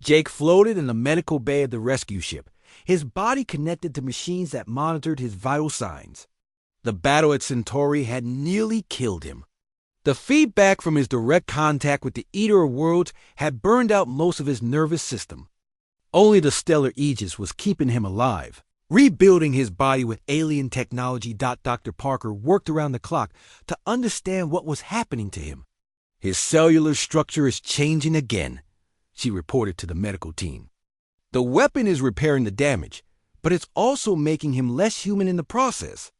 Jake floated in the medical bay of the rescue ship, his body connected to machines that monitored his vital signs. The battle at Centauri had nearly killed him. The feedback from his direct contact with the Eater of Worlds had burned out most of his nervous system. Only the stellar Aegis was keeping him alive. Rebuilding his body with alien technology. Dr. Parker worked around the clock to understand what was happening to him. His cellular structure is changing again, she reported to the medical team. The weapon is repairing the damage, but it's also making him less human in the process.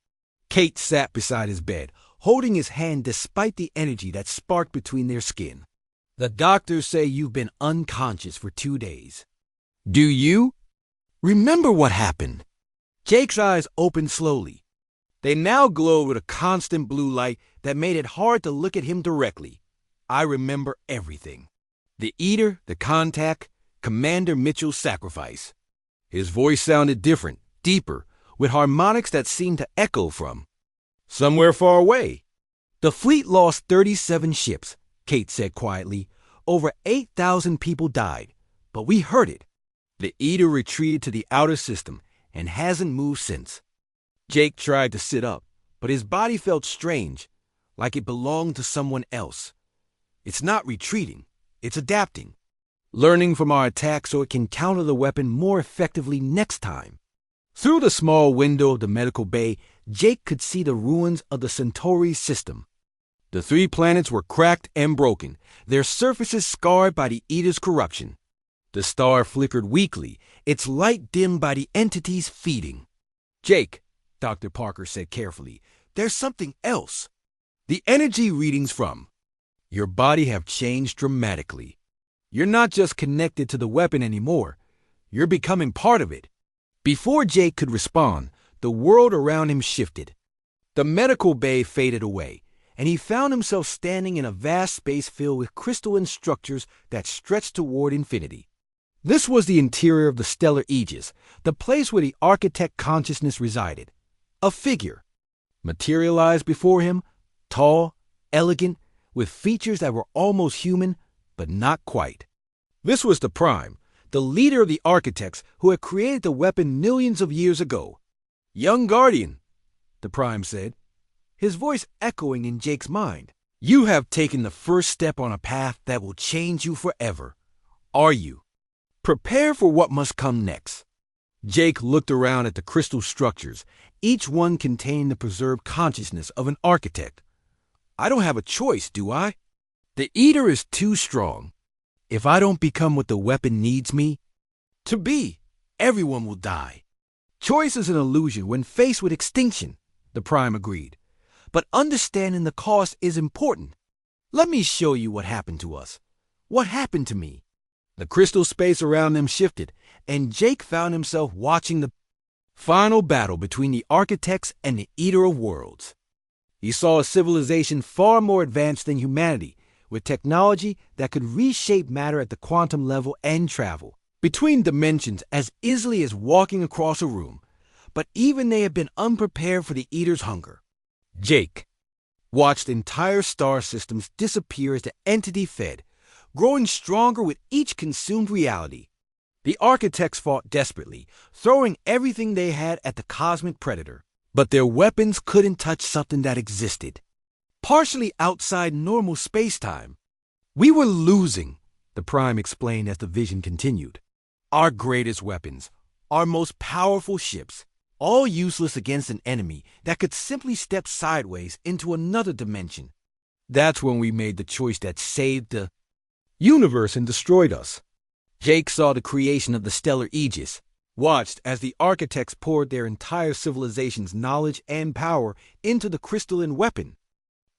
Kate sat beside his bed, holding his hand despite the energy that sparked between their skin. The doctors say you've been unconscious for 2 days. Do you remember what happened? Jake's eyes opened slowly. They now glowed with a constant blue light that made it hard to look at him directly. I remember everything. The Eater, the contact, Commander Mitchell's sacrifice. His voice sounded different, deeper, with harmonics that seemed to echo from somewhere far away. The fleet lost 37 ships, Kate said quietly. Over 8,000 people died, but we heard it. The Eater retreated to the outer system and hasn't moved since. Jake tried to sit up, but his body felt strange, like it belonged to someone else. It's not retreating, it's adapting, learning from our attack so it can counter the weapon more effectively next time. Through the small window of the medical bay, Jake could see the ruins of the Centauri system. The 3 planets were cracked and broken, their surfaces scarred by the Eater's corruption. The star flickered weakly, its light dimmed by the entities feeding. Jake, Dr. Parker said carefully, there's something else. The energy readings from your body have changed dramatically. You're not just connected to the weapon anymore. You're becoming part of it. Before Jake could respond, the world around him shifted. The medical bay faded away, and he found himself standing in a vast space filled with crystalline structures that stretched toward infinity. This was the interior of the stellar Aegis, the place where the architect consciousness resided. A figure materialized before him, tall, elegant, with features that were almost human, but not quite. This was the Prime, the leader of the architects who had created the weapon millions of years ago. Young Guardian, the Prime said, his voice echoing in Jake's mind. You have taken the first step on a path that will change you forever. Are you? Prepare for what must come next. Jake looked around at the crystal structures, each one containing the preserved consciousness of an architect. I don't have a choice, do I? The Eater is too strong. If I don't become what the weapon needs me to be, everyone will die. Choice is an illusion when faced with extinction, the Prime agreed. But understanding the cost is important. Let me show you what happened to us. What happened to me? The crystal space around them shifted, and Jake found himself watching the final battle between the architects and the Eater of Worlds. He saw a civilization far more advanced than humanity, with technology that could reshape matter at the quantum level and travel between dimensions as easily as walking across a room. But even they had been unprepared for the Eater's hunger. Jake watched entire star systems disappear as the entity fed, growing stronger with each consumed reality. The architects fought desperately, throwing everything they had at the cosmic predator. But their weapons couldn't touch something that existed, partially outside normal space-time. We were losing, the Prime explained as the vision continued. Our greatest weapons, our most powerful ships, all useless against an enemy that could simply step sideways into another dimension. That's when we made the choice that saved the universe and destroyed us. Jake saw the creation of the stellar Aegis, watched as the architects poured their entire civilization's knowledge and power into the crystalline weapon.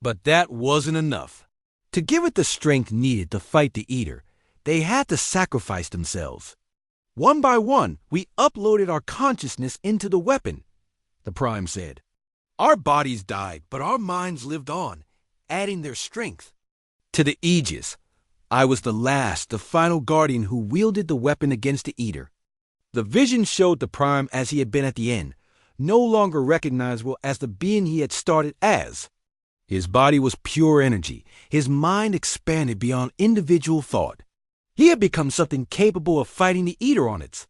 But that wasn't enough. To give it the strength needed to fight the Eater, they had to sacrifice themselves. One by one, we uploaded our consciousness into the weapon, the Prime said. Our bodies died, but our minds lived on, adding their strength to the Aegis. I was the last, the final guardian who wielded the weapon against the Eater. The vision showed the Prime as he had been at the end, no longer recognizable as the being he had started as. His body was pure energy, his mind expanded beyond individual thought. He had become something capable of fighting the Eater on its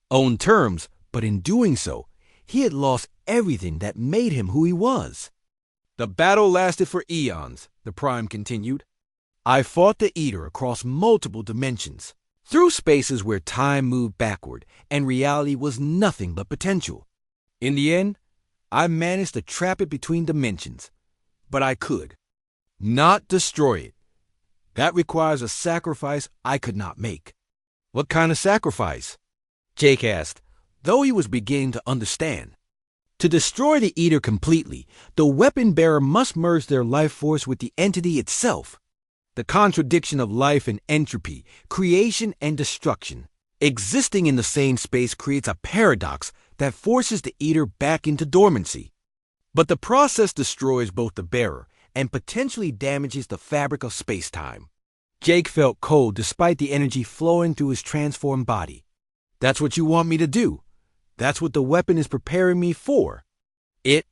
own terms, but in doing so, he had lost everything that made him who he was. The battle lasted for eons, the Prime continued. I fought the Eater across multiple dimensions, through spaces where time moved backward and reality was nothing but potential. In the end, I managed to trap it between dimensions, but I could not destroy it. That requires a sacrifice I could not make. What kind of sacrifice? Jake asked, though he was beginning to understand. To destroy the Eater completely, the weapon bearer must merge their life force with the entity itself. The contradiction of life and entropy, creation and destruction, existing in the same space creates a paradox that forces the Eater back into dormancy. But the process destroys both the bearer and potentially damages the fabric of space-time. Jake felt cold despite the energy flowing through his transformed body. That's what you want me to do. That's what the weapon is preparing me for. It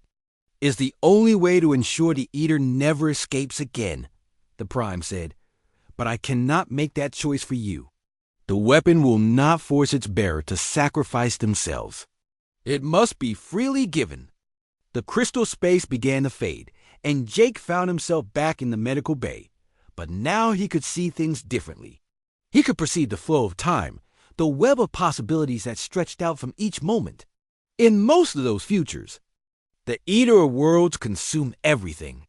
is the only way to ensure the Eater never escapes again, the Prime said. But I cannot make that choice for you. The weapon will not force its bearer to sacrifice themselves. It must be freely given. The crystal space began to fade, and Jake found himself back in the medical bay. But now he could see things differently. He could perceive the flow of time, the web of possibilities that stretched out from each moment. In most of those futures, the Eater of Worlds consumed everything.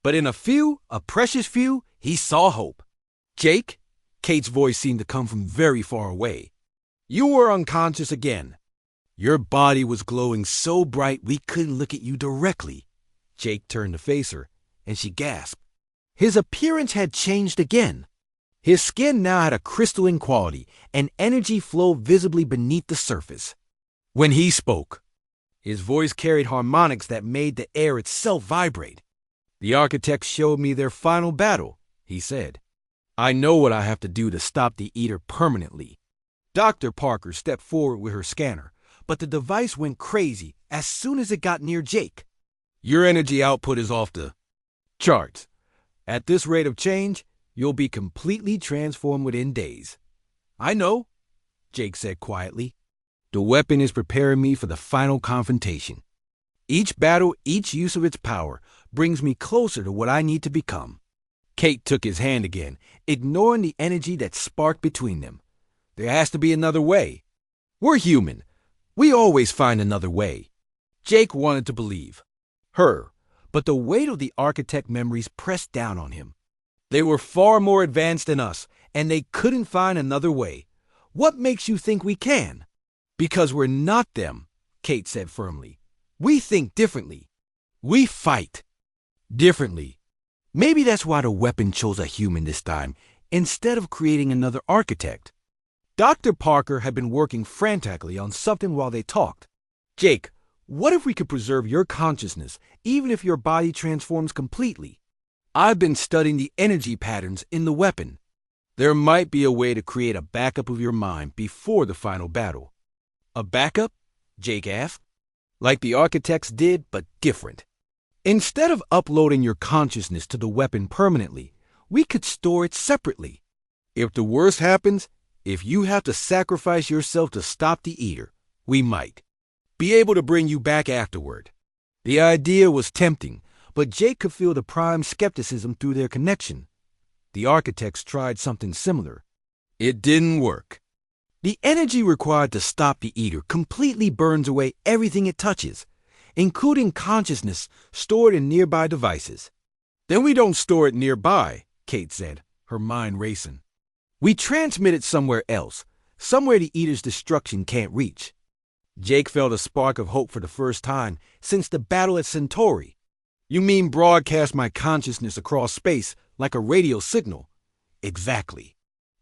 But in a precious few, he saw hope. Jake, Kate's voice seemed to come from very far away. You were unconscious again. Your body was glowing so bright we couldn't look at you directly. Jake turned to face her, and she gasped. His appearance had changed again. His skin now had a crystalline quality, and energy flowed visibly beneath the surface. When he spoke, his voice carried harmonics that made the air itself vibrate. The architects showed me their final battle, he said. I know what I have to do to stop the Eater permanently. Dr. Parker stepped forward with her scanner, but the device went crazy as soon as it got near Jake. Your energy output is off the charts. At this rate of change, you'll be completely transformed within days. I know, Jake said quietly. The weapon is preparing me for the final confrontation. Each battle, each use of its power, brings me closer to what I need to become. Kate took his hand again, ignoring the energy that sparked between them. There has to be another way. We're human. We always find another way. Jake wanted to believe her, but the weight of the architect memories pressed down on him. They were far more advanced than us, and they couldn't find another way. What makes you think we can? Because we're not them, Kate said firmly. We think differently. We fight differently. Maybe that's why the weapon chose a human this time, instead of creating another architect. Dr. Parker had been working frantically on something while they talked. Jake, what if we could preserve your consciousness, even if your body transforms completely? I've been studying the energy patterns in the weapon. There might be a way to create a backup of your mind before the final battle. A backup? Jake asked. Like the architects did, but different. Instead of uploading your consciousness to the weapon permanently, we could store it separately. If the worst happens, if you have to sacrifice yourself to stop the Eater, we might be able to bring you back afterward. The idea was tempting, but Jake could feel the Prime's skepticism through their connection. The architects tried something similar. It didn't work. The energy required to stop the Eater completely burns away everything it touches, including consciousness stored in nearby devices. Then we don't store it nearby, Kate said, her mind racing. We transmit it somewhere else, somewhere the Eater's destruction can't reach. Jake felt a spark of hope for the first time since the battle at Centauri. You mean broadcast my consciousness across space like a radio signal? Exactly.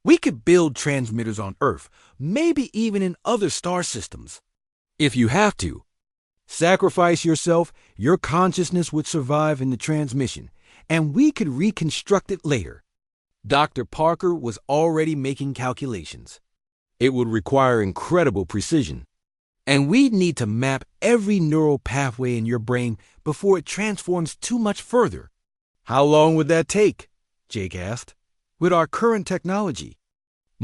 We could build transmitters on Earth, maybe even in other star systems. If you have to. Sacrifice yourself, your consciousness would survive in the transmission, and we could reconstruct it later. Dr. Parker was already making calculations. It would require incredible precision. And we'd need to map every neural pathway in your brain before it transforms too much further. How long would that take? Jake asked. With our current technology.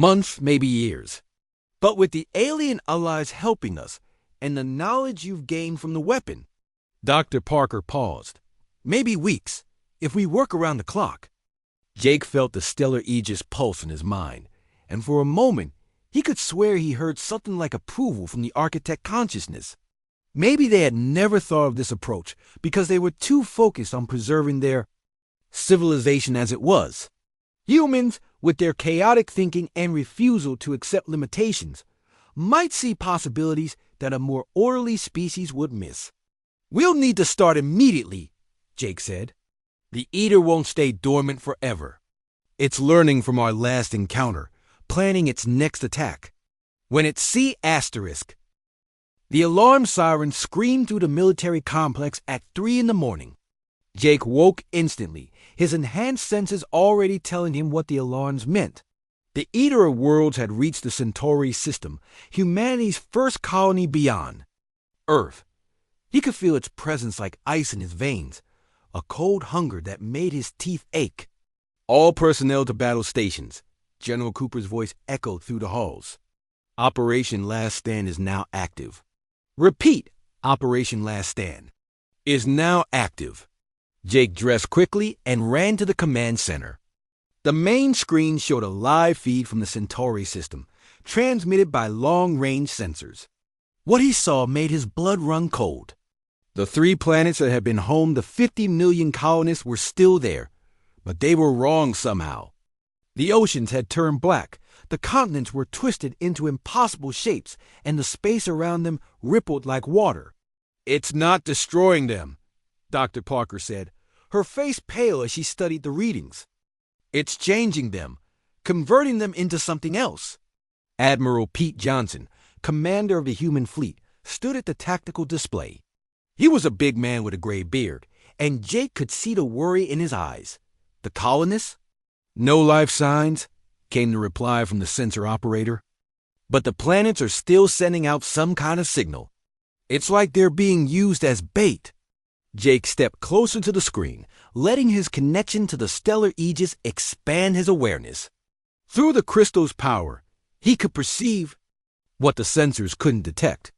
Months, maybe years. But with the alien allies helping us, and the knowledge you've gained from the weapon, Dr. Parker paused. Maybe weeks, if we work around the clock. Jake felt the stellar aegis pulse in his mind, and for a moment, he could swear he heard something like approval from the architect consciousness. Maybe they had never thought of this approach because they were too focused on preserving their civilization as it was. Humans, with their chaotic thinking and refusal to accept limitations, might see possibilities that a more orderly species would miss. "We'll need to start immediately," Jake said. "The Eater won't stay dormant forever. It's learning from our last encounter, planning its next attack. When it see asterisk." The alarm siren screamed through the military complex at 3 in the morning. Jake woke instantly, his enhanced senses already telling him what the alarms meant. The Eater of Worlds had reached the Centauri system, humanity's first colony beyond Earth. He could feel its presence like ice in his veins, a cold hunger that made his teeth ache. "All personnel to battle stations," General Cooper's voice echoed through the halls. "Operation Last Stand is now active." "Repeat, Operation Last Stand is now active." Jake dressed quickly and ran to the command center. The main screen showed a live feed from the Centauri system, transmitted by long-range sensors. What he saw made his blood run cold. The 3 planets that had been home to 50 million colonists were still there, but they were wrong somehow. The oceans had turned black, the continents were twisted into impossible shapes, and the space around them rippled like water. "It's not destroying them," Dr. Parker said, her face pale as she studied the readings. "It's changing them, converting them into something else." Admiral Pete Johnson, commander of the human fleet, stood at the tactical display. He was a big man with a gray beard, and Jake could see the worry in his eyes. "The colonists?" "No life signs," came the reply from the sensor operator. "But the planets are still sending out some kind of signal. It's like they're being used as bait." Jake stepped closer to the screen, letting his connection to the stellar aegis expand his awareness. Through the crystal's power, he could perceive what the sensors couldn't detect.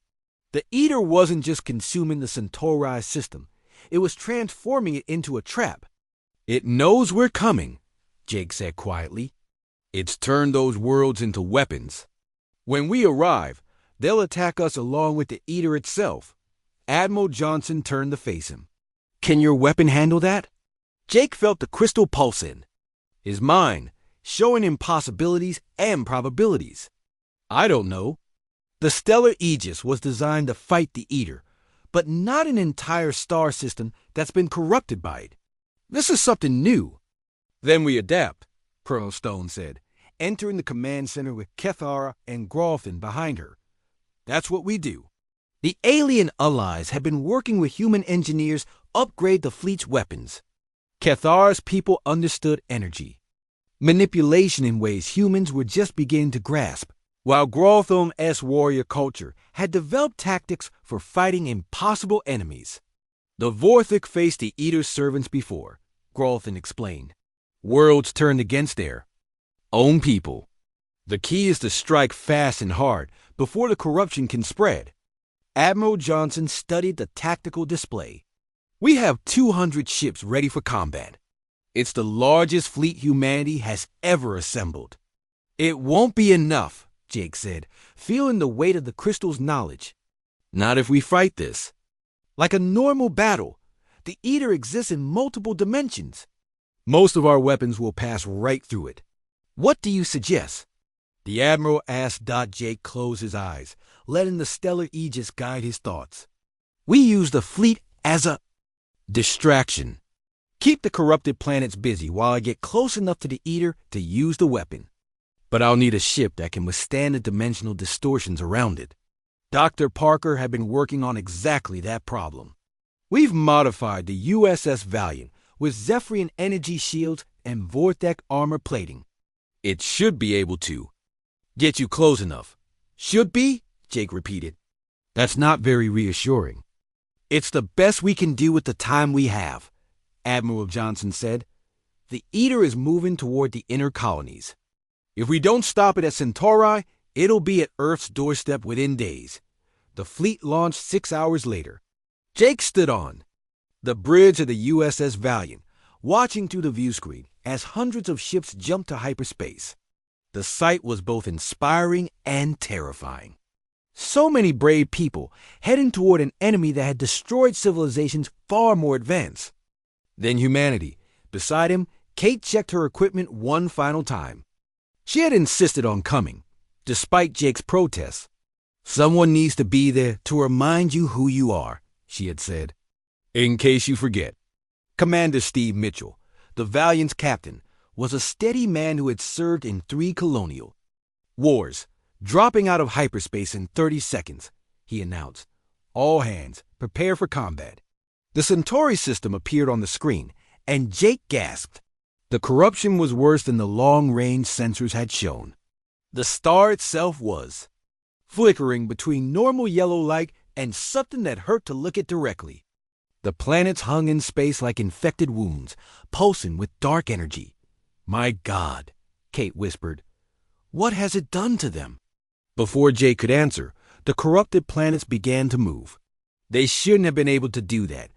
The Eater wasn't just consuming the Centauri system, it was transforming it into a trap. "It knows we're coming," Jake said quietly. "It's turned those worlds into weapons. When we arrive, they'll attack us along with the Eater itself." Admiral Johnson turned to face him. "Can your weapon handle that?" Jake felt the crystal pulse in his mind, showing him possibilities and probabilities. "I don't know." The stellar aegis was designed to fight the Eater, but not an entire star system that's been corrupted by it. This is something new. "Then we adapt," Colonel Stone said, entering the command center with Kethara and Gralthin behind her. "That's what we do." The alien allies had been working with human engineers upgrade the fleet's weapons. Kethara's people understood energy, manipulation in ways humans were just beginning to grasp, while Gralthin's warrior culture had developed tactics for fighting impossible enemies. "The Vorthik faced the Eater's servants before," Gralthin explained. "Worlds turned against their own people. The key is to strike fast and hard before the corruption can spread." Admiral Johnson studied the tactical display. "We have 200 ships ready for combat. It's the largest fleet humanity has ever assembled." "It won't be enough," Jake said, feeling the weight of the crystal's knowledge. "Not if we fight this. Like a normal battle, the Eater exists in multiple dimensions. Most of our weapons will pass right through it. What do you suggest?" The Admiral asked. Jake closed his eyes, letting the stellar aegis guide his thoughts. "We use the fleet as a distraction. Keep the corrupted planets busy while I get close enough to the Eater to use the weapon. But I'll need a ship that can withstand the dimensional distortions around it." Dr. Parker had been working on exactly that problem. "We've modified the USS Valiant with Zephyrian energy shields and Vorthek armor plating. It should be able to get you close enough." "Should be?" Jake repeated. "That's not very reassuring." "It's the best we can do with the time we have," Admiral Johnson said. "The Eater is moving toward the inner colonies. If we don't stop it at Centauri, it'll be at Earth's doorstep within days. The fleet launched 6 hours later. Jake stood on the bridge of the USS Valiant, watching through the view screen as hundreds of ships jumped to hyperspace. The sight was both inspiring and terrifying. So many brave people heading toward an enemy that had destroyed civilizations far more advanced than humanity. Beside him, Kate checked her equipment one final time. She had insisted on coming, despite Jake's protests. "Someone needs to be there to remind you who you are," she had said. "In case you forget." Commander Steve Mitchell, the Valiant's captain, was a steady man who had served in 3 colonial wars, dropping out of hyperspace in 30 seconds, he announced. "All hands, prepare for combat." The Centauri system appeared on the screen, and Jake gasped. The corruption was worse than the long-range sensors had shown. The star itself was flickering between normal yellow light and something that hurt to look at directly. The planets hung in space like infected wounds, pulsing with dark energy. "My God," Kate whispered. "What has it done to them?" Before Jake could answer, the corrupted planets began to move. They shouldn't have been able to do that.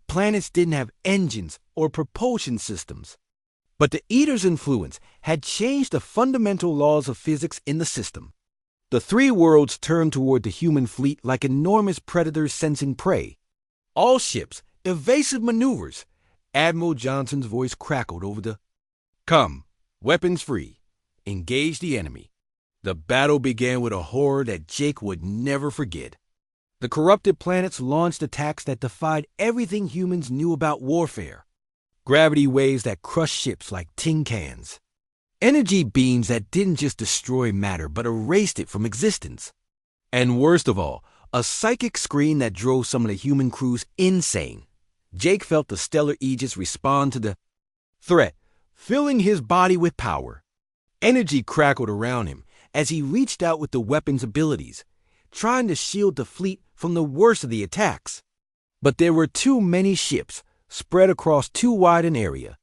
Planets didn't have engines or propulsion systems. But the Eater's influence had changed the fundamental laws of physics in the system. The 3 worlds turned toward the human fleet like enormous predators sensing prey. "All ships, evasive maneuvers," Admiral Johnson's voice crackled over the "Come, weapons free. Engage the enemy." The battle began with a horror that Jake would never forget. The corrupted planets launched attacks that defied everything humans knew about warfare. Gravity waves that crushed ships like tin cans. Energy beams that didn't just destroy matter but erased it from existence. And worst of all, a psychic screen that drove some of the human crews insane. Jake felt the stellar Aegis respond to the threat, filling his body with power. Energy crackled around him as he reached out with the weapon's abilities, trying to shield the fleet from the worst of the attacks. But there were too many ships spread across too wide an area.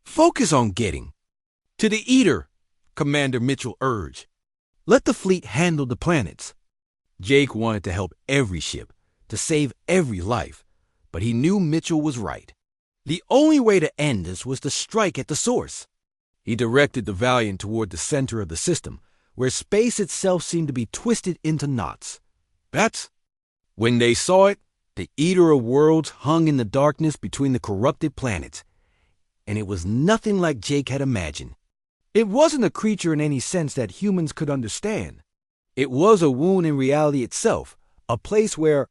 "Focus on getting to the Eater," Commander Mitchell urged. "Let the fleet handle the planets." Jake wanted to help every ship, to save every life, but he knew Mitchell was right. The only way to end this was to strike at the source. He directed the Valiant toward the center of the system, where space itself seemed to be twisted into knots. When they saw it, the Eater of Worlds hung in the darkness between the corrupted planets, and it was nothing like Jake had imagined. It wasn't a creature in any sense that humans could understand. It was a wound in reality itself, a place where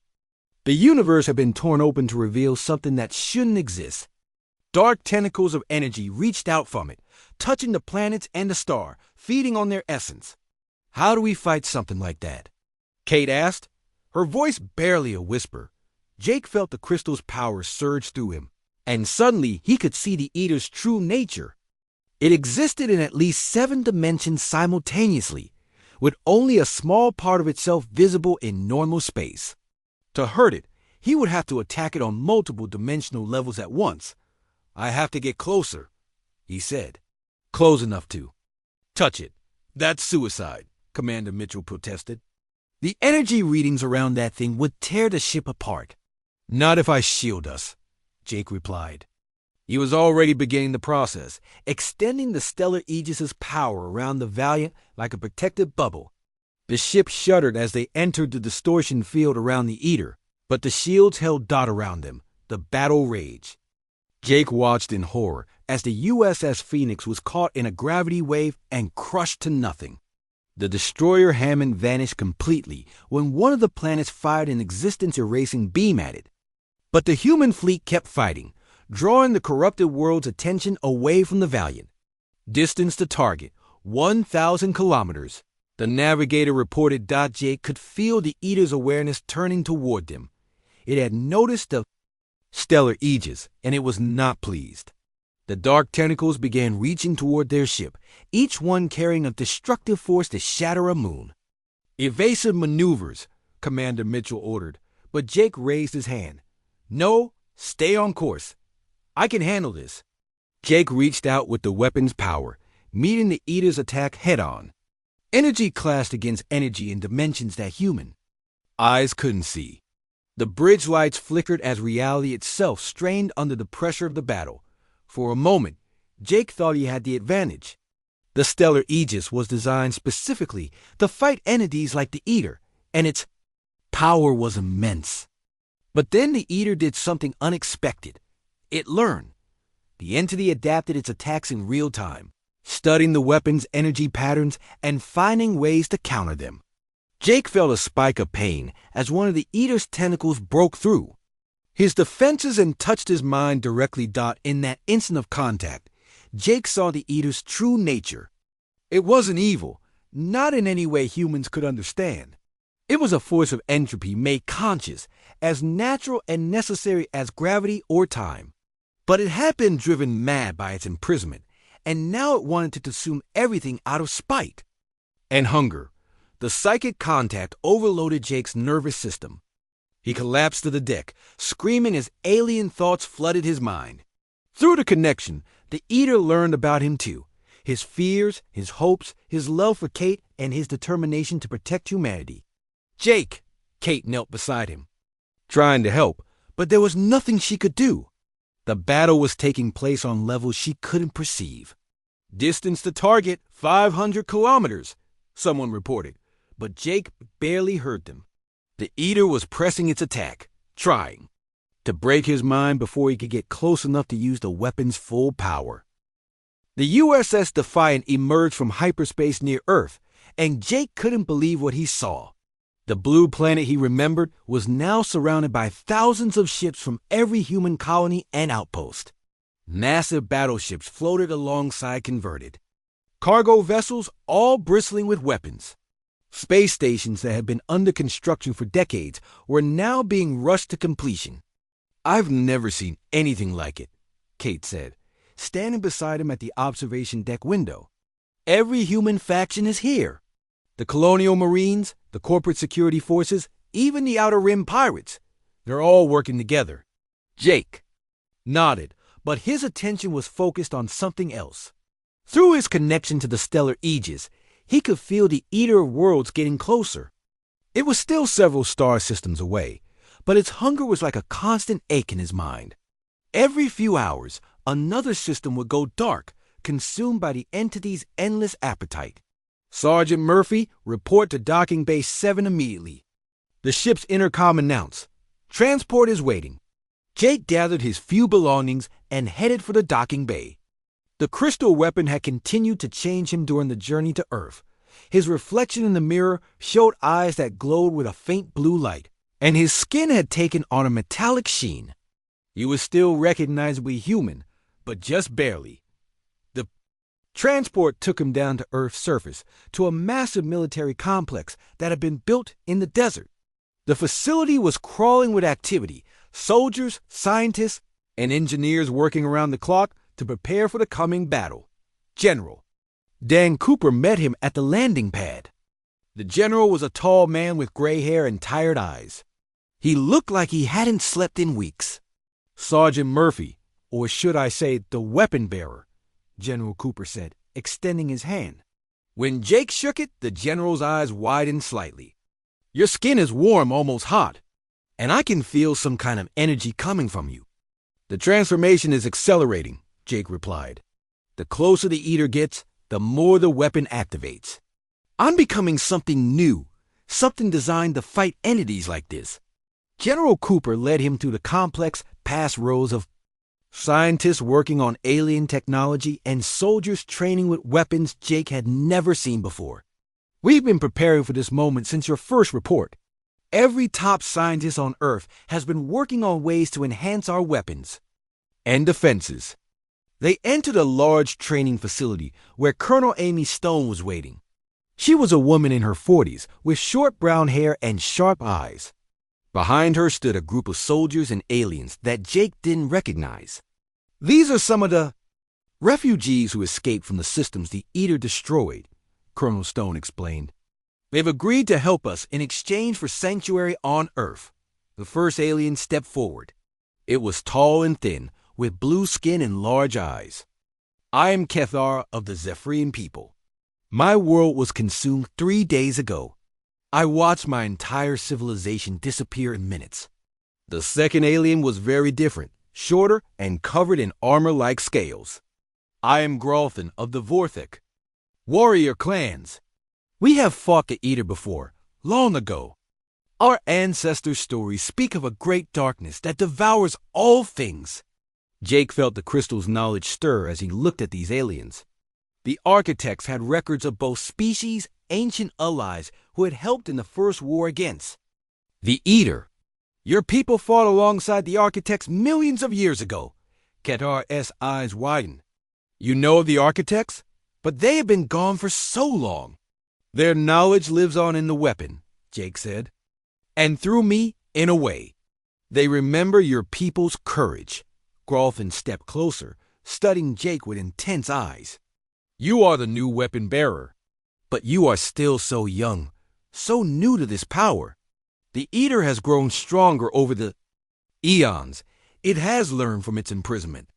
the universe had been torn open to reveal something that shouldn't exist. Dark tentacles of energy reached out from it, touching the planets and the star, feeding on their essence. "How do we fight something like that?" Kate asked, her voice barely a whisper. Jake felt the crystal's power surge through him, and suddenly he could see the Eater's true nature. It existed in at least 7 dimensions simultaneously, with only a small part of itself visible in normal space. To hurt it, he would have to attack it on multiple dimensional levels at once. "I have to get closer," he said. "Close enough to touch it. That's suicide," Commander Mitchell protested. "The energy readings around that thing would tear the ship apart." "Not if I shield us," Jake replied. He was already beginning the process, extending the stellar Aegis's power around the Valiant like a protective bubble. The ship shuddered as they entered the distortion field around the Eater, but the shields held Dot around them. The battle raged. Jake watched in horror as the USS Phoenix was caught in a gravity wave and crushed to nothing. The destroyer Hammond vanished completely when one of the planets fired an existence-erasing beam at it. But the human fleet kept fighting, drawing the corrupted world's attention away from the Valiant. Distance to target, 1,000 kilometers. The navigator reported. Jake could feel the Eater's awareness turning toward them. It had noticed the stellar Aegis, and it was not pleased. The dark tentacles began reaching toward their ship, each one carrying a destructive force to shatter a moon. "Evasive maneuvers," Commander Mitchell ordered, but Jake raised his hand. "No, stay on course. I can handle this." Jake reached out with the weapon's power, meeting the Eater's attack head-on. Energy clashed against energy in dimensions that human eyes couldn't see. The bridge lights flickered as reality itself strained under the pressure of the battle. For a moment, Jake thought he had the advantage. The stellar Aegis was designed specifically to fight entities like the Eater, and its power was immense. But then the Eater did something unexpected. It learned. The entity adapted its attacks in real time, studying the weapon's energy patterns and finding ways to counter them. Jake felt a spike of pain as one of the Eater's tentacles broke through. His defenses and touched his mind directly. In that instant of contact, Jake saw the Eater's true nature. It wasn't evil, not in any way humans could understand. It was a force of entropy made conscious, as natural and necessary as gravity or time. But it had been driven mad by its imprisonment, and now it wanted to consume everything out of spite and hunger. The psychic contact overloaded Jake's nervous system. He collapsed to the deck, screaming as alien thoughts flooded his mind. Through the connection, the Eater learned about him too. His fears, his hopes, his love for Kate, and his determination to protect humanity. Jake! Kate knelt beside him, trying to help, but there was nothing she could do. The battle was taking place on levels she couldn't perceive. Distance to target, 500 kilometers, someone reported, but Jake barely heard them. The Eater was pressing its attack, trying to break his mind before he could get close enough to use the weapon's full power. The USS Defiant emerged from hyperspace near Earth, and Jake couldn't believe what he saw. The blue planet he remembered was now surrounded by thousands of ships from every human colony and outpost. Massive battleships floated alongside converted cargo vessels, all bristling with weapons. Space stations that had been under construction for decades were now being rushed to completion. "I've never seen anything like it," Kate said, standing beside him at the observation deck window. "Every human faction is here. The Colonial Marines, the corporate security forces, even the Outer Rim pirates. They're all working together." Jake nodded, but his attention was focused on something else. Through his connection to the stellar Aegis, he could feel the Eater of Worlds getting closer. It was still several star systems away, but its hunger was like a constant ache in his mind. Every few hours, another system would go dark, consumed by the entity's endless appetite. "Sergeant Murphy, report to Docking Bay 7 immediately." The ship's intercom announced, "Transport is waiting." Jake gathered his few belongings and headed for the docking bay. The crystal weapon had continued to change him during the journey to Earth. His reflection in the mirror showed eyes that glowed with a faint blue light, and his skin had taken on a metallic sheen. He was still recognizably human, but just barely. The transport took him down to Earth's surface, to a massive military complex that had been built in the desert. The facility was crawling with activity, soldiers, scientists, and engineers working around the clock to prepare for the coming battle. General Dan Cooper met him at the landing pad. The general was a tall man with gray hair and tired eyes. He looked like he hadn't slept in weeks. "Sergeant Murphy, or should I say the weapon bearer," General Cooper said, extending his hand. When Jake shook it, the general's eyes widened slightly. "Your skin is warm, almost hot, and I can feel some kind of energy coming from you." "The transformation is accelerating," Jake replied. "The closer the Eater gets, the more the weapon activates. I'm becoming something new, something designed to fight entities like this." General Cooper led him through the complex, past rows of scientists working on alien technology and soldiers training with weapons Jake had never seen before. "We've been preparing for this moment since your first report. Every top scientist on Earth has been working on ways to enhance our weapons and defenses." They entered a large training facility where Colonel Amy Stone was waiting. She was a woman in her 40s with short brown hair and sharp eyes. Behind her stood a group of soldiers and aliens that Jake didn't recognize. "These are some of the refugees who escaped from the systems the Eater destroyed," Colonel Stone explained. "They've agreed to help us in exchange for sanctuary on Earth." The first alien stepped forward. It was tall and thin, with blue skin and large eyes. I am Kethar of the Zephyrian people. My world was consumed 3 days ago. I watched my entire civilization disappear in minutes. The second alien was very different, shorter and covered in armor-like scales. I am Gralthan of the Vorthik. Warrior clans. We have fought the Eater before, long ago. Our ancestors' stories speak of a great darkness that devours all things. Jake felt the crystal's knowledge stir as he looked at these aliens. The architects had records of both species, ancient allies who had helped in the first war against the Eater. Your people fought alongside the architects millions of years ago. Ketar's eyes widened. You know of the architects? But they have been gone for so long. Their knowledge lives on in the weapon, Jake said. And through me, in a way. They remember your people's courage. Gralthan stepped closer, studying Jake with intense eyes. You are the new weapon bearer. But you are still so young, so new to this power. The Eater has grown stronger over the eons. It has learned from its imprisonment.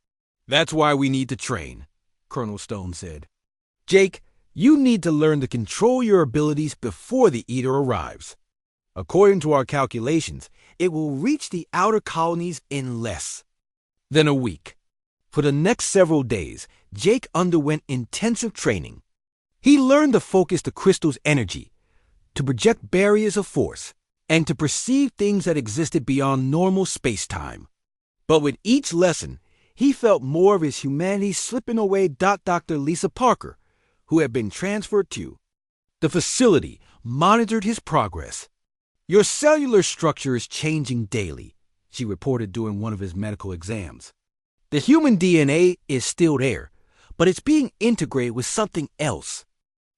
That's why we need to train, Colonel Stone said. Jake, you need to learn to control your abilities before the Eater arrives. According to our calculations, it will reach the outer colonies in less than a week. For the next several days, Jake underwent intensive training. He learned to focus the crystal's energy, to project barriers of force, and to perceive things that existed beyond normal space-time. But with each lesson, he felt more of his humanity slipping away. Dr. Lisa Parker, who had been transferred to the facility, monitored his progress. Your cellular structure is changing daily, she reported during one of his medical exams. The human DNA is still there, but it's being integrated with something else,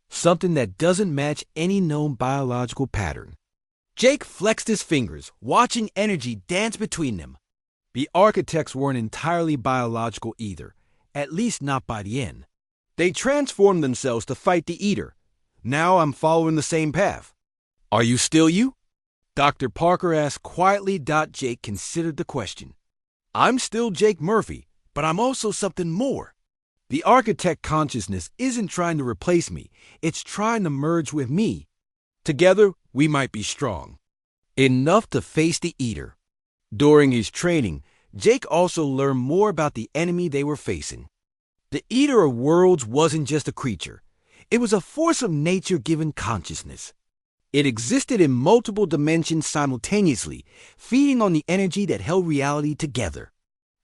something that doesn't match any known biological pattern. Jake flexed his fingers, watching energy dance between them. The architects weren't entirely biological either, at least not by the end. They transformed themselves to fight the Eater. Now I'm following the same path. Are you still you? Dr. Parker asked quietly. Jake considered the question. I'm still Jake Murphy, but I'm also something more. The architect consciousness isn't trying to replace me, it's trying to merge with me. Together, we might be strong enough to face the Eater. During his training, Jake also learned more about the enemy they were facing. The Eater of Worlds wasn't just a creature. It was a force of nature given consciousness. It existed in multiple dimensions simultaneously, feeding on the energy that held reality together.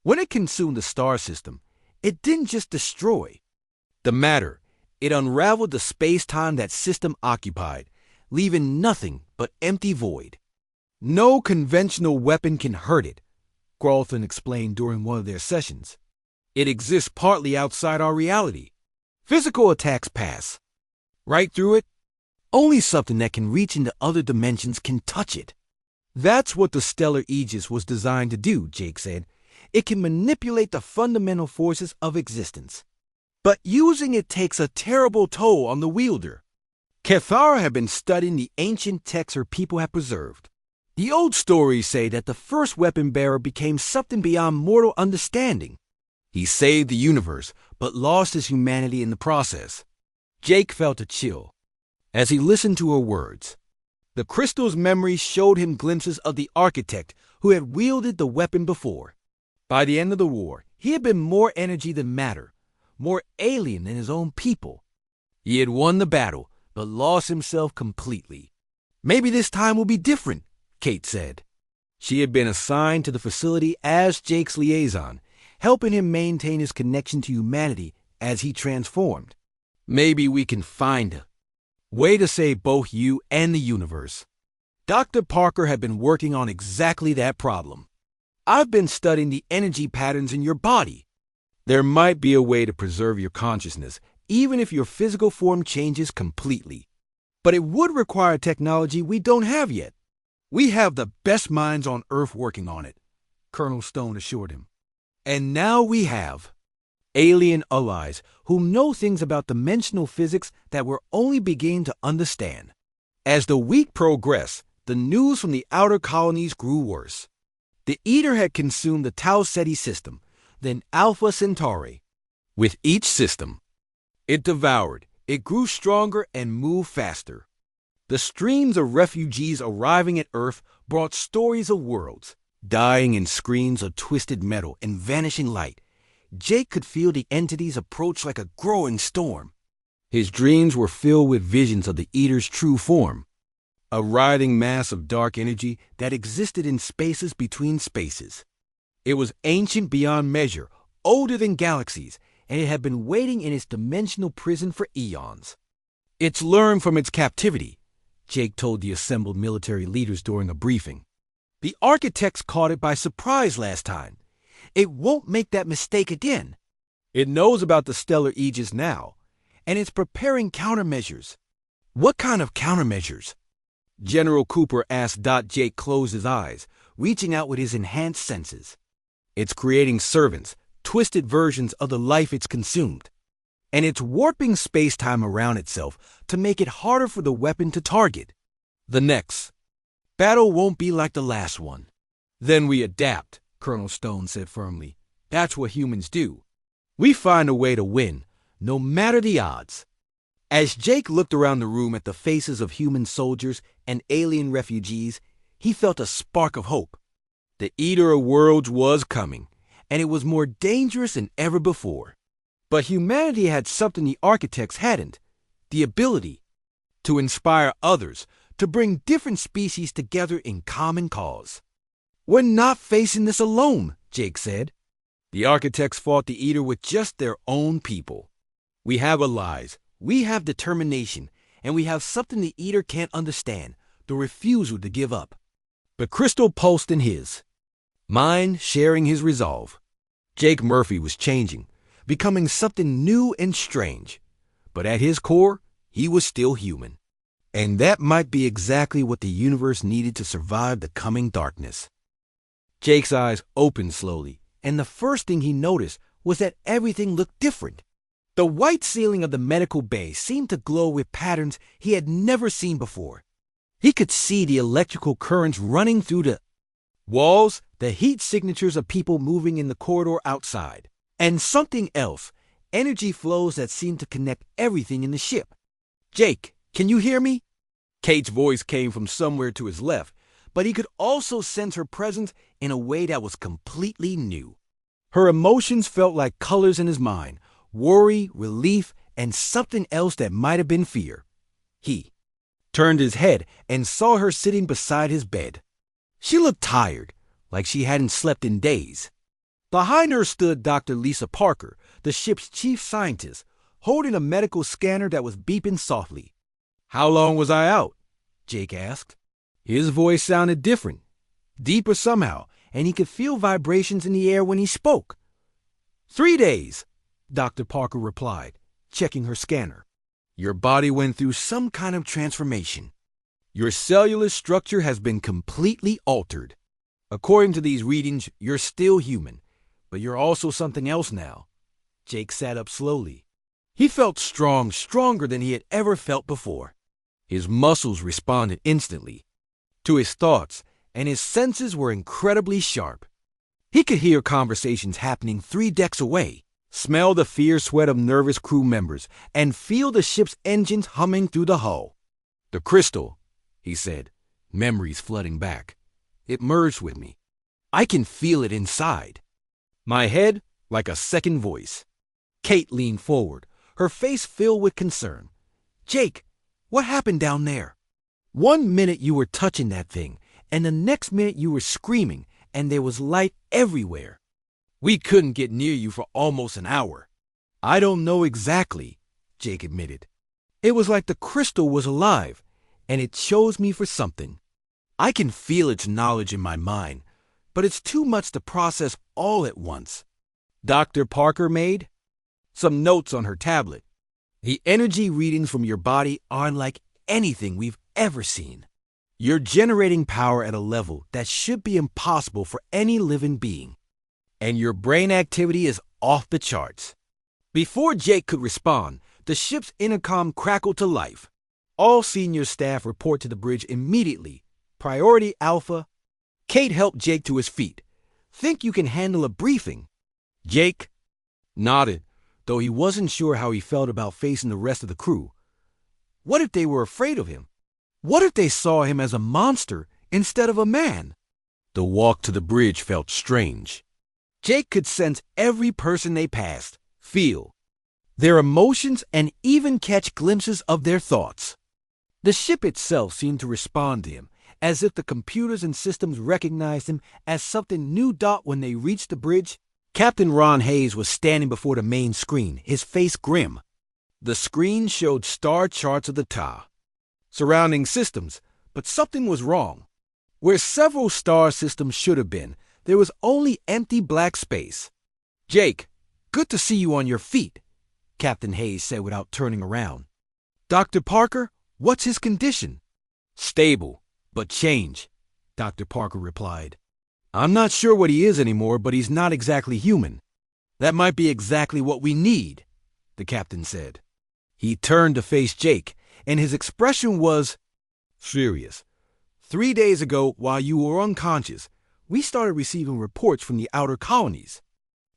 When it consumed the star system, it didn't just destroy the matter. It unraveled the space-time that system occupied, leaving nothing but empty void. No conventional weapon can hurt it, Gralthan explained during one of their sessions. It exists partly outside our reality. Physical attacks pass right through it. Only something that can reach into other dimensions can touch it. That's what the Stellar Aegis was designed to do, Jake said. It can manipulate the fundamental forces of existence. But using it takes a terrible toll on the wielder. Kethara had been studying the ancient texts her people had preserved. The old stories say that the first weapon bearer became something beyond mortal understanding. He saved the universe, but lost his humanity in the process. Jake felt a chill as he listened to her words. The crystal's memories showed him glimpses of the architect who had wielded the weapon before. By the end of the war, he had been more energy than matter, more alien than his own people. He had won the battle, but lost himself completely. Maybe this time will be different, Kate said. She had been assigned to the facility as Jake's liaison, helping him maintain his connection to humanity as he transformed. Maybe we can find a way to save both you and the universe. Dr. Parker had been working on exactly that problem. I've been studying the energy patterns in your body. There might be a way to preserve your consciousness, even if your physical form changes completely. But it would require technology we don't have yet. We have the best minds on Earth working on it, Colonel Stone assured him. And now we have alien allies who know things about dimensional physics that we're only beginning to understand. As the week progressed, the news from the outer colonies grew worse. The Eater had consumed the Tau Ceti system, then Alpha Centauri. With each system, it devoured, it grew stronger and moved faster. The streams of refugees arriving at Earth brought stories of worlds, dying in screens of twisted metal and vanishing light. Jake could feel the entities approach like a growing storm. His dreams were filled with visions of the Eater's true form, a writhing mass of dark energy that existed in spaces between spaces. It was ancient beyond measure, older than galaxies, and it had been waiting in its dimensional prison for eons. It's learned from its captivity, Jake told the assembled military leaders during a briefing. The architects caught it by surprise last time. It won't make that mistake again. It knows about the stellar aegis now, and it's preparing countermeasures. What kind of countermeasures? General Cooper asked. Jake closed his eyes, reaching out with his enhanced senses. It's creating servants, twisted versions of the life it's consumed. And it's warping space-time around itself to make it harder for the weapon to target. The next battle won't be like the last one. Then we adapt, Colonel Stone said firmly. That's what humans do. We find a way to win, no matter the odds. As Jake looked around the room at the faces of human soldiers and alien refugees, he felt a spark of hope. The Eater of Worlds was coming, and it was more dangerous than ever before. But humanity had something the architects hadn't, the ability to inspire others, to bring different species together in common cause. We're not facing this alone, Jake said. The architects fought the Eater with just their own people. We have allies, we have determination, and we have something the Eater can't understand, the refusal to give up. The crystal pulsed in his mind, sharing his resolve. Jake Murphy was changing, becoming something new and strange. But at his core, he was still human. And that might be exactly what the universe needed to survive the coming darkness. Jake's eyes opened slowly, and the first thing he noticed was that everything looked different. The white ceiling of the medical bay seemed to glow with patterns he had never seen before. He could see the electrical currents running through the walls, the heat signatures of people moving in the corridor outside, and something else, energy flows that seemed to connect everything in the ship. Jake, can you hear me? Kate's voice came from somewhere to his left, but he could also sense her presence in a way that was completely new. Her emotions felt like colors in his mind, worry, relief, and something else that might have been fear. He turned his head and saw her sitting beside his bed. She looked tired, like she hadn't slept in days. Behind her stood Dr. Lisa Parker, the ship's chief scientist, holding a medical scanner that was beeping softly. "How long was I out?" Jake asked. His voice sounded different, deeper somehow, and he could feel vibrations in the air when he spoke. 3 days, Dr. Parker replied, checking her scanner. Your body went through some kind of transformation. Your cellular structure has been completely altered. According to these readings, you're still human, but you're also something else now. Jake sat up slowly. He felt strong, stronger than he had ever felt before. His muscles responded instantly to his thoughts, and his senses were incredibly sharp. He could hear conversations happening 3 decks away, smell the fierce sweat of nervous crew members, and feel the ship's engines humming through the hull. The crystal, he said, memories flooding back. It merged with me. I can feel it inside. My head, like a second voice. Kate leaned forward, her face filled with concern. Jake, what happened down there? 1 minute you were touching that thing, and the next minute you were screaming, and there was light everywhere. We couldn't get near you for almost an hour. I don't know exactly, Jake admitted. It was like the crystal was alive, and it chose me for something. I can feel its knowledge in my mind, but it's too much to process all at once. Dr. Parker made some notes on her tablet. The energy readings from your body are unlike anything we've ever seen. You're generating power at a level that should be impossible for any living being. And your brain activity is off the charts. Before Jake could respond, the ship's intercom crackled to life. All senior staff report to the bridge immediately. Priority Alpha. Kate helped Jake to his feet. Think you can handle a briefing? Jake nodded, though he wasn't sure how he felt about facing the rest of the crew. What if they were afraid of him? What if they saw him as a monster instead of a man? The walk to the bridge felt strange. Jake could sense every person they passed, feel their emotions, and even catch glimpses of their thoughts. The ship itself seemed to respond to him, as if the computers and systems recognized him as something new. When they reached the bridge, Captain Ron Hayes was standing before the main screen, his face grim. The screen showed star charts of the TA, surrounding systems, but something was wrong. Where several star systems should have been, there was only empty black space. "Jake, good to see you on your feet," Captain Hayes said without turning around. "Dr. Parker, what's his condition?" "Stable, but change," Dr. Parker replied. "I'm not sure what he is anymore, but he's not exactly human." "That might be exactly what we need," the captain said. He turned to face Jake, and his expression was serious. "3 days ago, while you were unconscious, we started receiving reports from the outer colonies.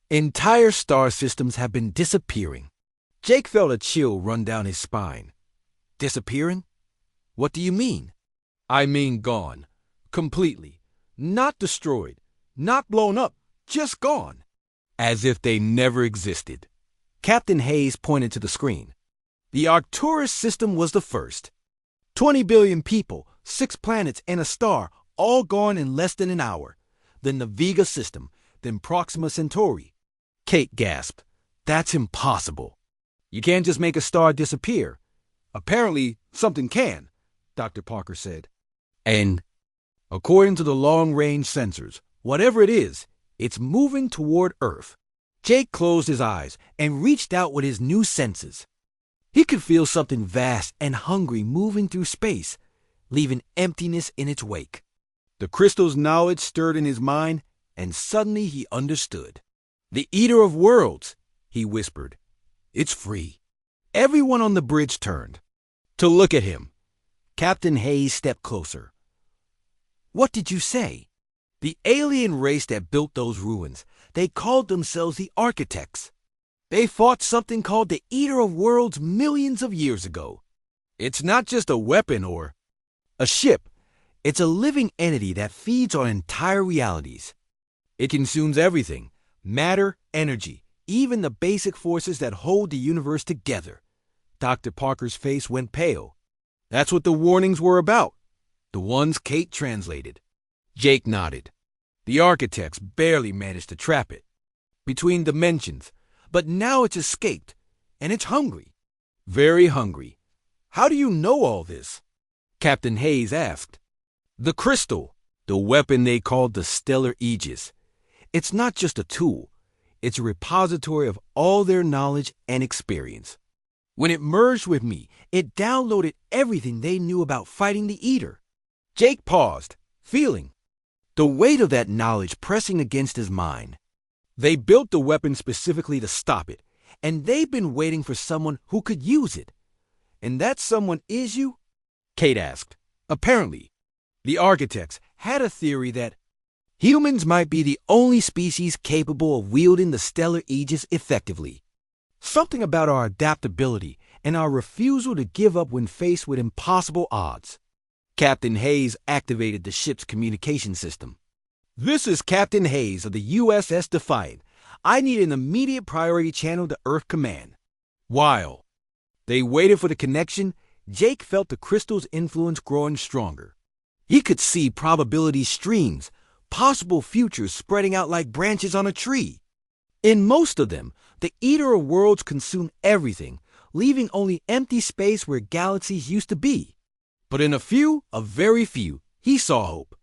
Entire star systems have been disappearing." Jake felt a chill run down his spine. "Disappearing? What do you mean?" "I mean gone. Completely. Not destroyed. Not blown up. Just gone. As if they never existed." Captain Hayes pointed to the screen. The Arcturus system was the first. 20 billion people, 6 planets, and a star, all gone in less than an hour. Then the Vega system, then Proxima Centauri. Kate gasped. "That's impossible." "You can't just make a star disappear." "Apparently, something can," Dr. Parker said. "And according to the long-range sensors, whatever it is, it's moving toward Earth." Jake closed his eyes and reached out with his new senses. He could feel something vast and hungry moving through space, leaving emptiness in its wake. The crystal's knowledge stirred in his mind, and suddenly he understood. "The Eater of Worlds," he whispered. "It's free." Everyone on the bridge turned to look at him. Captain Hayes stepped closer. "What did you say?" "The alien race that built those ruins, they called themselves the Architects. They fought something called the Eater of Worlds millions of years ago. It's not just a weapon or a ship. It's a living entity that feeds on entire realities. It consumes everything, matter, energy, even the basic forces that hold the universe together." Dr. Parker's face went pale. "That's what the warnings were about, the ones Kate translated." Jake nodded. "The Architects barely managed to trap it between dimensions, but now it's escaped, and it's hungry. Very hungry." "How do you know all this?" Captain Hayes asked. "The crystal, the weapon they called the Stellar Aegis. It's not just a tool. It's a repository of all their knowledge and experience. When it merged with me, it downloaded everything they knew about fighting the Eater." Jake paused, feeling the weight of that knowledge pressing against his mind. "They built the weapon specifically to stop it, and they've been waiting for someone who could use it." "And that someone is you?" Kate asked. "Apparently, the Architects had a theory that humans might be the only species capable of wielding the Stellar Aegis effectively. Something about our adaptability and our refusal to give up when faced with impossible odds." Captain Hayes activated the ship's communication system. "This is Captain Hayes of the USS Defiant. I need an immediate priority channel to Earth Command." While they waited for the connection, Jake felt the crystal's influence growing stronger. He could see probability streams, possible futures spreading out like branches on a tree. In most of them, the Eater of Worlds consumed everything, leaving only empty space where galaxies used to be. But in a very few, he saw hope.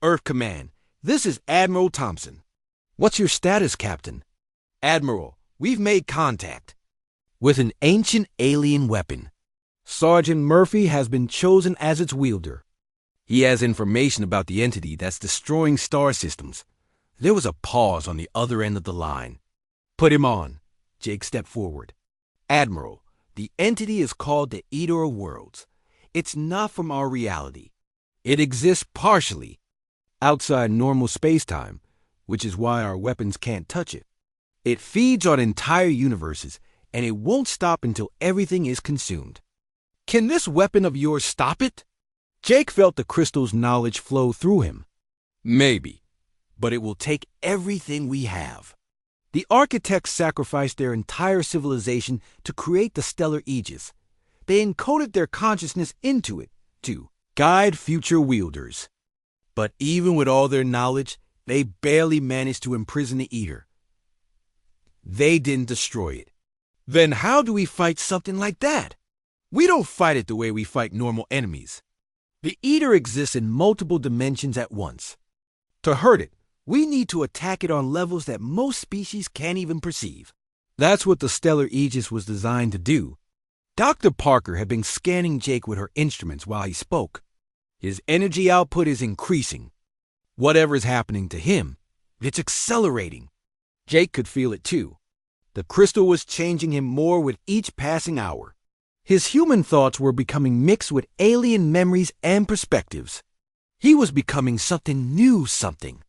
"Earth Command, this is Admiral Thompson." "What's your status, Captain?" "Admiral, we've made contact with an ancient alien weapon. Sergeant Murphy has been chosen as its wielder. He has information about the entity that's destroying star systems." There was a pause on the other end of the line. "Put him on." Jake stepped forward. "Admiral, the entity is called the Eater of Worlds. It's not from our reality. It exists partially outside normal space-time, which is why our weapons can't touch it. It feeds on entire universes, and it won't stop until everything is consumed. Can this weapon of yours stop it? Jake felt the crystal's knowledge flow through him. Maybe, but it will take everything we have. The architects sacrificed their entire civilization to create the stellar aegis. They encoded their consciousness into it to guide future wielders. But even with all their knowledge, they barely managed to imprison the Eater. They didn't destroy it. Then how do we fight something like that? We don't fight it the way we fight normal enemies. The Eater exists in multiple dimensions at once. To hurt it, we need to attack it on levels that most species can't even perceive. That's what the stellar aegis was designed to do. Dr. Parker had been scanning Jake with her instruments while he spoke. His energy output is increasing. Whatever's happening to him, it's accelerating. Jake could feel it too. The crystal was changing him more with each passing hour. His human thoughts were becoming mixed with alien memories and perspectives. He was becoming something new, something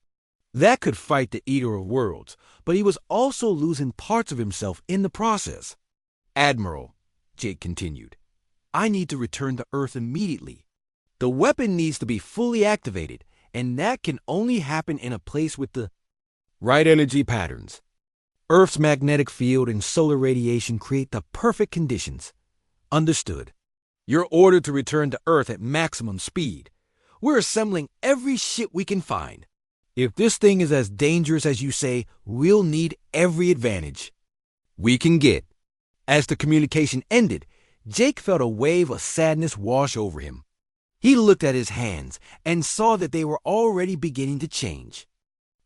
that could fight the Eater of Worlds, but he was also losing parts of himself in the process. Admiral, Jake continued, I need to return to Earth immediately. The weapon needs to be fully activated, and that can only happen in a place with the right energy patterns. Earth's magnetic field and solar radiation create the perfect conditions. Understood. You're ordered to return to Earth at maximum speed. We're assembling every ship we can find. If this thing is as dangerous as you say, we'll need every advantage we can get. As the communication ended, Jake felt a wave of sadness wash over him. He looked at his hands and saw that they were already beginning to change.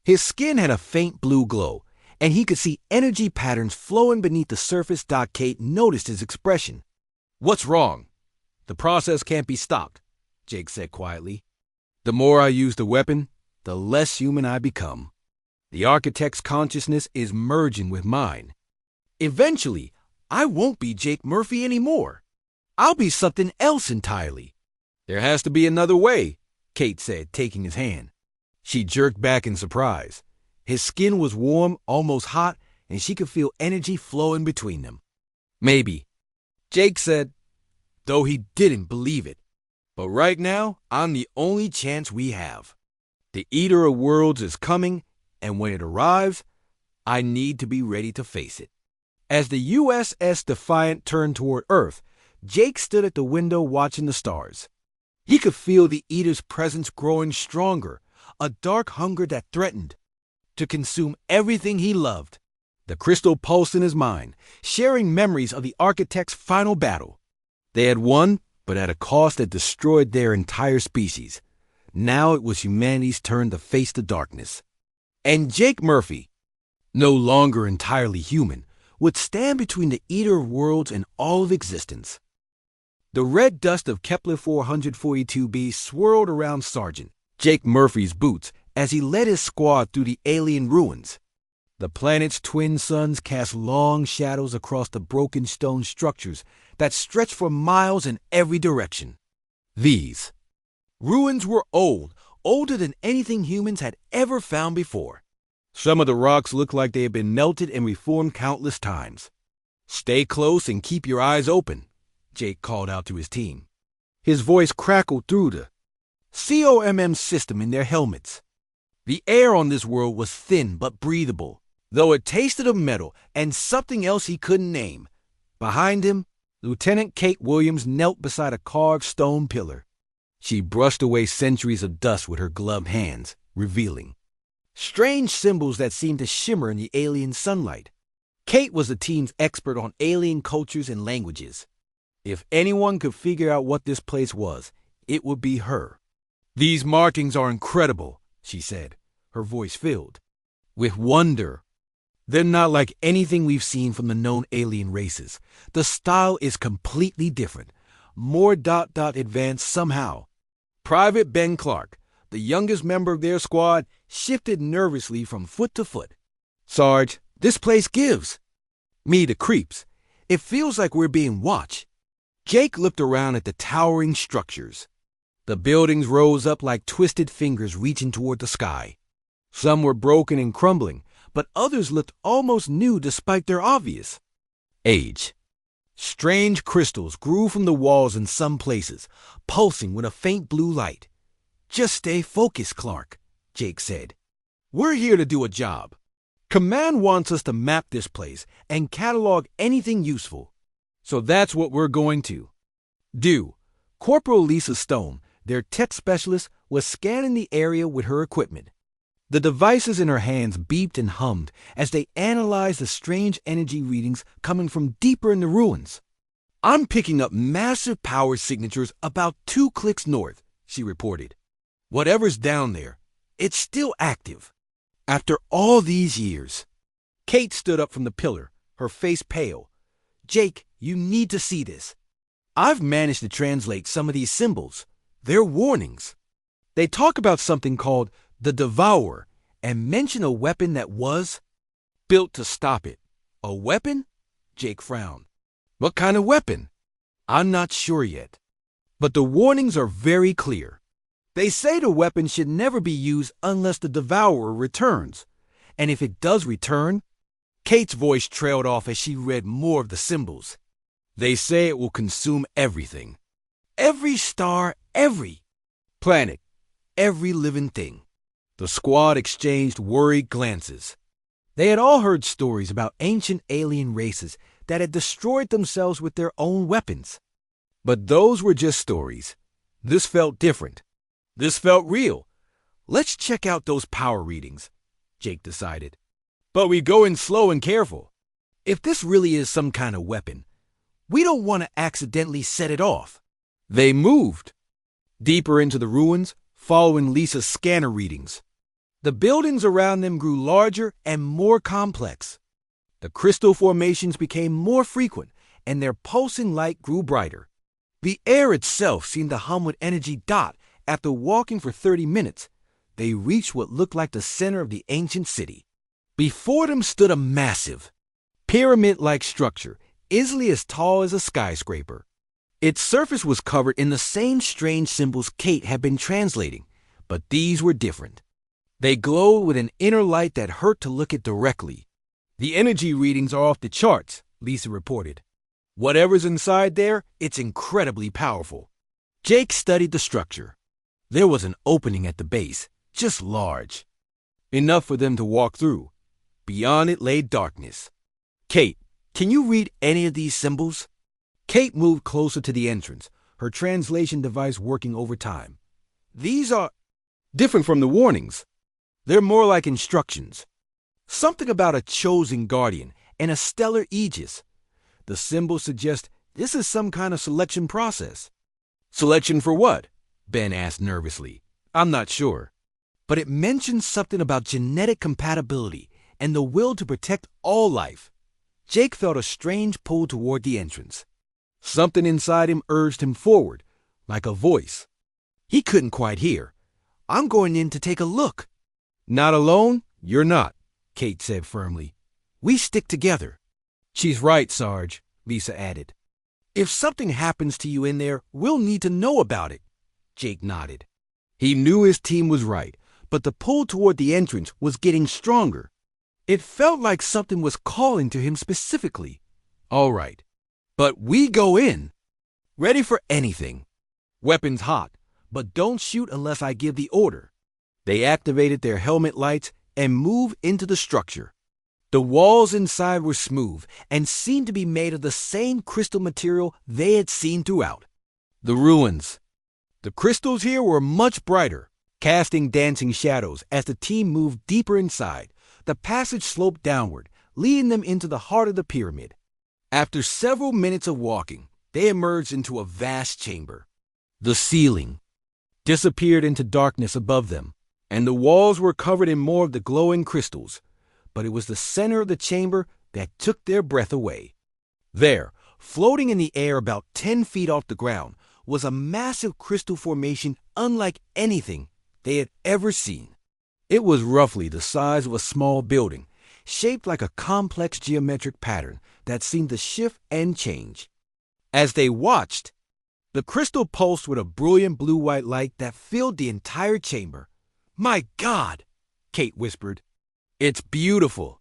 His skin had a faint blue glow, and he could see energy patterns flowing beneath the surface. Kate noticed his expression. What's wrong? The process can't be stopped, Jake said quietly. The more I use the weapon, the less human I become. The architect's consciousness is merging with mine. Eventually, I won't be Jake Murphy anymore. I'll be something else entirely. There has to be another way, Kate said, taking his hand. She jerked back in surprise. His skin was warm, almost hot, and she could feel energy flowing between them. Maybe, Jake said, though he didn't believe it. But right now, I'm the only chance we have. The Eater of Worlds is coming, and when it arrives, I need to be ready to face it. As the USS Defiant turned toward Earth, Jake stood at the window watching the stars. He could feel the Eater's presence growing stronger, a dark hunger that threatened to consume everything he loved. The crystal pulsed in his mind, sharing memories of the architect's final battle. They had won, but at a cost that destroyed their entire species. Now it was humanity's turn to face the darkness. And Jake Murphy, no longer entirely human, would stand between the Eater of Worlds and all of existence. The red dust of Kepler 442b swirled around Sergeant Jake Murphy's boots as he led his squad through the alien ruins. The planet's twin suns cast long shadows across the broken stone structures that stretched for miles in every direction. These ruins were old, older than anything humans had ever found before. Some of the rocks looked like they had been melted and reformed countless times. Stay close and keep your eyes open, Jake called out to his team. His voice crackled through the COMM system in their helmets. The air on this world was thin but breathable, though it tasted of metal and something else he couldn't name. Behind him, Lieutenant Kate Williams knelt beside a carved stone pillar. She brushed away centuries of dust with her gloved hands, revealing strange symbols that seemed to shimmer in the alien sunlight. Kate was the team's expert on alien cultures and languages. If anyone could figure out what this place was, it would be her. These markings are incredible, she said, her voice filled with wonder. They're not like anything we've seen from the known alien races. The style is completely different, more advanced somehow. Private Ben Clark, the youngest member of their squad, shifted nervously from foot to foot. Sarge, this place gives me the creeps. It feels like we're being watched. Jake looked around at the towering structures. The buildings rose up like twisted fingers reaching toward the sky. Some were broken and crumbling, but others looked almost new despite their obvious age. Strange crystals grew from the walls in some places, pulsing with a faint blue light. "Just stay focused, Clark," Jake said. "We're here to do a job. Command wants us to map this place and catalog anything useful. So that's what we're going to do." Corporal Lisa Stone, their tech specialist, was scanning the area with her equipment. The devices in her hands beeped and hummed as they analyzed the strange energy readings coming from deeper in the ruins. "I'm picking up massive power signatures about 2 clicks north," she reported. "Whatever's down there, it's still active. After all these years." Kate stood up from the pillar, her face pale. "Jake, you need to see this. I've managed to translate some of these symbols. They're warnings. They talk about something called the Devourer and mention a weapon that was built to stop it." "A weapon?" Jake frowned. "What kind of weapon?" "I'm not sure yet. But the warnings are very clear. They say the weapon should never be used unless the Devourer returns. And if it does return..." Kate's voice trailed off as she read more of the symbols. "They say it will consume everything. Every star, every planet, every living thing." The squad exchanged worried glances. They had all heard stories about ancient alien races that had destroyed themselves with their own weapons. But those were just stories. This felt different. This felt real. "Let's check out those power readings," Jake decided. "But we go in slow and careful. If this really is some kind of weapon, we don't want to accidentally set it off." They moved deeper into the ruins, following Lisa's scanner readings. The buildings around them grew larger and more complex. The crystal formations became more frequent, and their pulsing light grew brighter. The air itself seemed to hum with energy. After walking for 30 minutes, they reached what looked like the center of the ancient city. Before them stood a massive, pyramid-like structure, easily as tall as a skyscraper. Its surface was covered in the same strange symbols Kate had been translating, but these were different. They glowed with an inner light that hurt to look at directly. "The energy readings are off the charts," Lisa reported. "Whatever's inside there, it's incredibly powerful." Jake studied the structure. There was an opening at the base, just large. Enough for them to walk through. Beyond it lay darkness. "Kate, can you read any of these symbols?" Kate moved closer to the entrance, her translation device working overtime. "These are different from the warnings. They're more like instructions. Something about a chosen guardian and a stellar aegis. The symbols suggest this is some kind of selection process." "Selection for what?" Ben asked nervously. "I'm not sure. But it mentions something about genetic compatibility and the will to protect all life." Jake felt a strange pull toward the entrance. Something inside him urged him forward, like a voice. He couldn't quite hear. "I'm going in to take a look." "Not alone, you're not," Kate said firmly. "We stick together." "She's right, Sarge," Lisa added. "If something happens to you in there, we'll need to know about it." Jake nodded. He knew his team was right, but the pull toward the entrance was getting stronger. It felt like something was calling to him specifically. "All right, but we go in. Ready for anything. Weapons hot, but don't shoot unless I give the order." They activated their helmet lights and moved into the structure. The walls inside were smooth and seemed to be made of the same crystal material they had seen throughout the ruins. The crystals here were much brighter, casting dancing shadows as the team moved deeper inside. The passage sloped downward, leading them into the heart of the pyramid. After several minutes of walking, they emerged into a vast chamber. The ceiling disappeared into darkness above them, and the walls were covered in more of the glowing crystals, but it was the center of the chamber that took their breath away. There, floating in the air about 10 feet off the ground, was a massive crystal formation unlike anything they had ever seen. It was roughly the size of a small building, shaped like a complex geometric pattern that seemed to shift and change. As they watched, the crystal pulsed with a brilliant blue-white light that filled the entire chamber. "My God!" Kate whispered. It's beautiful.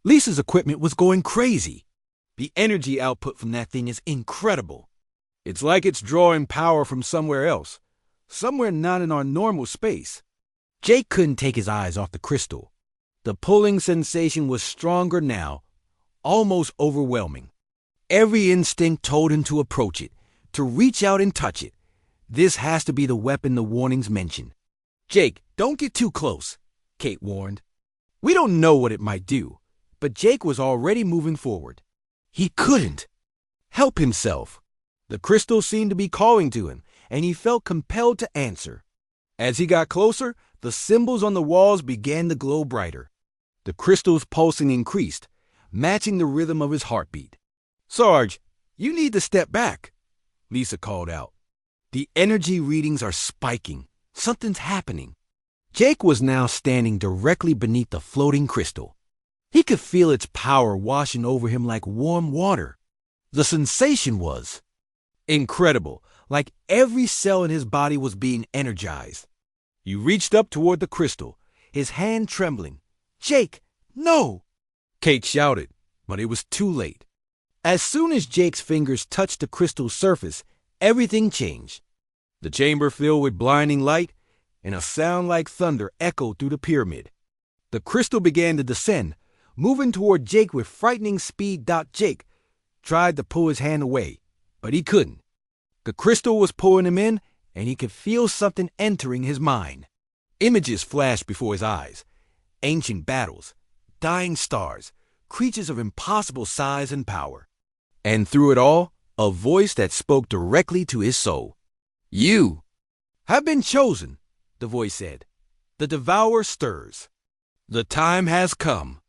Lisa's equipment was going crazy. The energy output from that thing is incredible. It's like it's drawing power from somewhere else, somewhere not in our normal space. Jake couldn't take his eyes off the crystal. The pulling sensation was stronger now, almost overwhelming. Every instinct told him to approach it, to reach out and touch it. This has to be the weapon the warnings mention. Jake, don't get too close, Kate warned. We don't know what it might do, but Jake was already moving forward. He couldn't help himself. The crystal seemed to be calling to him, and he felt compelled to answer. As he got closer, the symbols on the walls began to glow brighter. The crystal's pulsing increased, matching the rhythm of his heartbeat. Sarge, you need to step back, Lisa called out. The energy readings are spiking. Something's happening. Jake was now standing directly beneath the floating crystal. He could feel its power washing over him like warm water. The sensation was incredible, like every cell in his body was being energized. He reached up toward the crystal, his hand trembling. Jake, no! Kate shouted, but it was too late. As soon as Jake's fingers touched the crystal's surface, everything changed. The chamber filled with blinding light, and a sound like thunder echoed through the pyramid. The crystal began to descend, moving toward Jake with frightening speed. Jake tried to pull his hand away, but he couldn't. The crystal was pulling him in, and he could feel something entering his mind. Images flashed before his eyes. Ancient battles, dying stars, creatures of impossible size and power. And through it all, a voice that spoke directly to his soul. You have been chosen, the voice said. The devourer stirs. The time has come.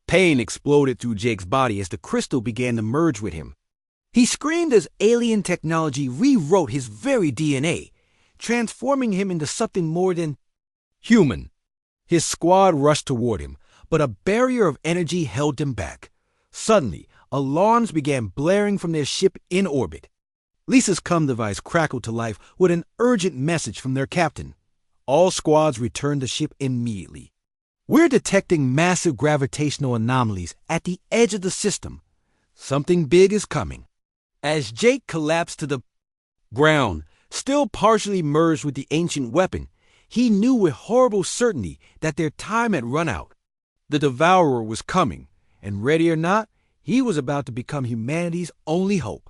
Pain exploded through Jake's body as the crystal began to merge with him. He screamed as alien technology rewrote his very DNA, transforming him into something more than human. His squad rushed toward him, but a barrier of energy held them back. Suddenly, alarms began blaring from their ship in orbit. Lisa's comm device crackled to life with an urgent message from their captain. All squads returned to ship immediately. We're detecting massive gravitational anomalies at the edge of the system. Something big is coming. As Jake collapsed to the ground, still partially merged with the ancient weapon, he knew with horrible certainty that their time had run out. The devourer was coming, and ready or not, he was about to become humanity's only hope.